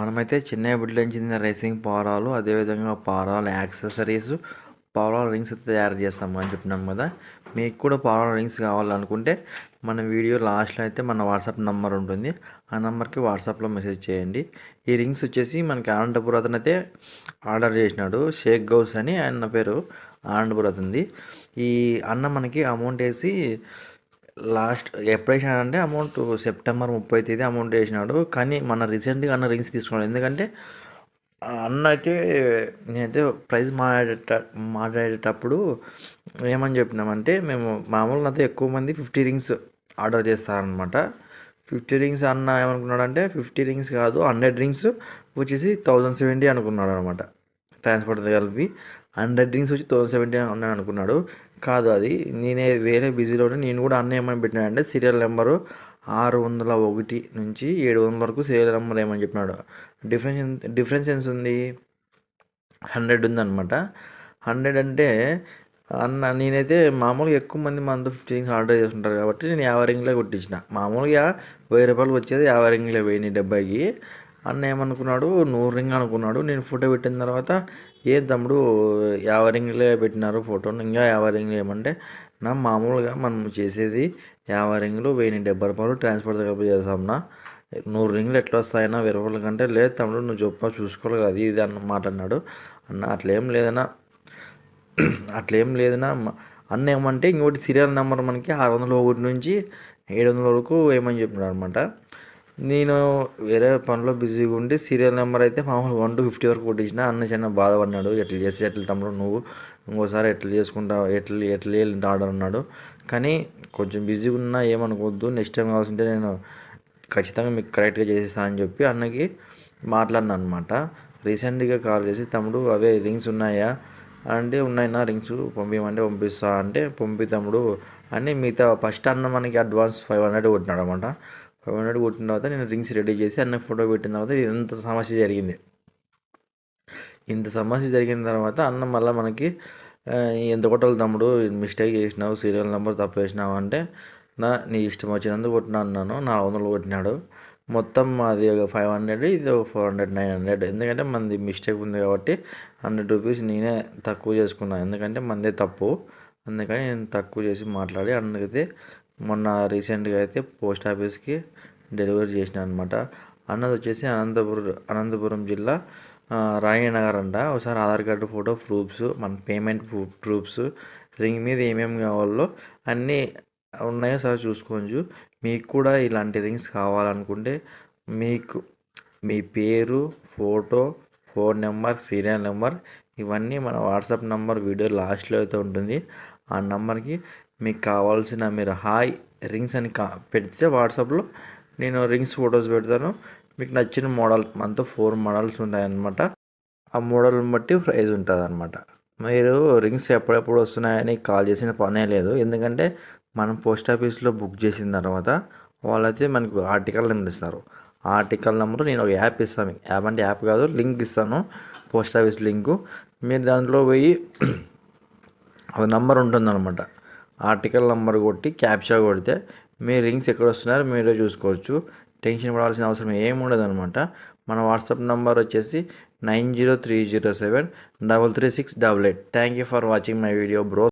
మనమైతే చిన్నయ్య బుడ్ల నుంచి చెందిన రేసింగ్ పారాలు, అదేవిధంగా పారాల యాక్సెసరీస్, పారాల రింగ్స్ అయితే తయారు చేస్తాము అని చెప్పినాం కదా. మీకు కూడా పారాల రింగ్స్ కావాలనుకుంటే మన వీడియో లాస్ట్లో అయితే మన వాట్సాప్ నెంబర్ ఉంటుంది. ఆ నెంబర్కి వాట్సాప్లో మెసేజ్ చేయండి. ఈ రింగ్స్ వచ్చేసి మనకి అనంతపురం అతను అయితే ఆర్డర్ చేసినాడు. షేక్ గౌస్ అని ఆయన పేరు, అనంతపురం అతనిది. ఈ అన్న మనకి అమౌంట్ వేసి లాస్ట్ ఎప్పుడు వేసినాడంటే అమౌంట్ సెప్టెంబర్ 30 తేదీ అమౌంట్ వేసినాడు. కానీ మన రీసెంట్గా అన్న రింగ్స్ తీసుకున్నాడు. ఎందుకంటే అన్న అయితే నేనైతే ప్రైస్ మాట్లాడేటప్పుడు ఏమని చెప్పినామంటే, మేము మామూలుగా అయితే ఎక్కువ మంది 50 రింగ్స్ ఆర్డర్ చేస్తారనమాట. 50 రింగ్స్ అన్న ఏమనుకున్నాడంటే 50 రింగ్స్ కాదు 100 రింగ్స్ వచ్చేసి 1070 అనుకున్నాడు అనమాట. ట్రాన్స్పోర్ట్ కలిపి 100 రింగ్స్ వచ్చి 1070 అనుకున్నాడు. కాదు, అది నేనే వేరే బిజీలోనే నేను కూడా అన్న ఏమని పెట్టినాడంటే సీరియల్ నెంబరు 601 నుంచి 700 వరకు సీరియల్ నెంబర్ ఏమని చెప్పినాడు. డిఫరెన్స్ ఎంత ఉంది? 100 ఉందన్నమాట. 100 అంటే అన్న నేనైతే మామూలుగా ఎక్కువ మంది మనతో 50 రింగ్స్ ఆర్డర్ చేస్తుంటారు కాబట్టి నేను 50 రింగ్లే కొట్టించిన. మామూలుగా 1000 రూపాయలు వచ్చేది 50 రింగ్లే పోయినాయి 70కి. అన్న ఏమనుకున్నాడు 100 రింగ్ అనుకున్నాడు. నేను ఫోటో పెట్టిన తర్వాత ఏం తమ్ముడు 50 రింగ్లే పెట్టినారు ఫోటోను, ఇంకా 50 రింగ్లు ఏమంటే, నా మామూలుగా మనం చేసేది 50 రింగ్లు 1070 రూపాయలు ట్రాన్స్పోర్ట్ కలిపి చేస్తాంనా, 100 రింగ్లు ఎట్లా వస్తాయన్నా 1000 రూపాయల కంటే. లేదు తమ్ముడు నువ్వు చెప్ప చూసుకోవాలి కదా అది ఇది అన్న మాట అన్నాడు. అన్న అట్లేం లేదన్నా అన్న ఏమంటే ఇంకోటి సీరియల్ నెంబర్ మనకి 601 నుంచి 700 వరకు ఏమని చెప్పినాడు అనమాట. నేను వేరే పనిలో బిజీగా ఉండి సీరియల్ నెంబర్ అయితే మామూలు 1 to 50 వరకు కొట్టించిన. అన్న చిన్న బాధపడినాడు. ఎట్లా చేస్తే ఎట్లా తమ్ముడు నువ్వు ఇంకోసారి ఎట్లా చేసుకుంటావు, ఎట్లా ఇంత ఆర్డర్ అన్నాడు. కానీ కొంచెం బిజీగా ఉన్నా ఏమనుకోవద్దు, నెక్స్ట్ టైం కావాల్సింటే నేను ఖచ్చితంగా మీకు కరెక్ట్గా చేసేస్తాను అని చెప్పి అన్నకి మాట్లాడినా అనమాట. రీసెంట్గా కాల్ చేసి తమ్ముడు అవే రింగ్స్ ఉన్నాయా అంటే, ఉన్నాయినా రింగ్స్ పంపించమంటే పంపిస్తా అంటే, పంపి తమ్ముడు అని మిగతా ఫస్ట్ అన్న మనకి అడ్వాన్స్ 500 కొట్టినాడు అనమాట. 500 కొట్టిన తర్వాత నేను రింగ్స్ రెడీ చేసి అన్న ఫోటో పెట్టిన తర్వాత ఇంత సమస్య జరిగింది. ఇంత సమస్య జరిగిన తర్వాత అన్న మళ్ళీ మనకి ఎంత కొట్టాలి తమ్ముడు, మిస్టేక్ చేసినావు, సీరియల్ నెంబర్ తప్పు వేసినావు అంటే, నీ ఇష్టం వచ్చినందుకు కొట్టినా అన్నాను. 400 కొట్టినాడు. మొత్తం అది 500, ఇది 400, 900. ఎందుకంటే మనది మిస్టేక్ ఉంది కాబట్టి 100 రూపీస్ నేనే తక్కువ చేసుకున్నాను. ఎందుకంటే మనదే తప్పు, అందుకని నేను తక్కువ చేసి మాట్లాడి అన్నకైతే మొన్న రీసెంట్గా అయితే పోస్ట్ ఆఫీస్కి డెలివరీ చేసిన అనమాట. అన్నది వచ్చేసి అనంతపురం జిల్లా రాణినగర్ అంట. ఒకసారి ఆధార్ కార్డు, ఫోటో ప్రూఫ్స్, మన పేమెంట్ ప్రూఫ్స్, రింగ్ మీద ఏమేమి కావాలో అన్నీ ఉన్నాయో సార్ చూసుకోవచ్చు. మీకు కూడా ఇలాంటి రింగ్స్ కావాలనుకుంటే మీకు మీ పేరు, photo, phone number, serial number ఇవన్నీ మన వాట్సాప్ నెంబర్ వీడియో లాస్ట్లో అయితే ఉంటుంది. ఆ నెంబర్కి మీకు కావాల్సిన మీరు హాయ్ రింగ్స్ అని పెడితే వాట్సాప్లో నేను రింగ్స్ ఫొటోస్ పెడతాను. మీకు నచ్చిన మోడల్, మనతో 4 మోడల్స్ ఉంటాయన్నమాట. ఆ మోడల్ని బట్టి ప్రైస్ ఉంటుంది అనమాట. మీరు రింగ్స్ ఎప్పుడెప్పుడు వస్తున్నాయని కాల్ చేసిన పనే లేదు. ఎందుకంటే మనం పోస్ట్ ఆఫీస్లో బుక్ చేసిన తర్వాత వాళ్ళైతే మనకు ఆర్టికల్ నెంబర్ ఇస్తారు. ఆ ఆర్టికల్ నెంబర్ నేను ఒక యాప్ ఇస్తాను. యాప్ అంటే యాప్ కాదు, లింక్ ఇస్తాను, పోస్ట్ ఆఫీస్ లింకు. మీరు దాంట్లో పోయి ఒక నెంబర్ ఉంటుందన్నమాట. ఆర్టికల్ నెంబర్ కొట్టి క్యాప్చా కొడితే మీ రింగ్స్ ఎక్కడ వస్తున్నారో మీరే చూసుకోవచ్చు. టెన్షన్ పడాల్సిన అవసరం ఏమి ఉండదు అనమాట. మన వాట్సాప్ నెంబర్ వచ్చేసి 9030733688. Thank you for watching my video bro.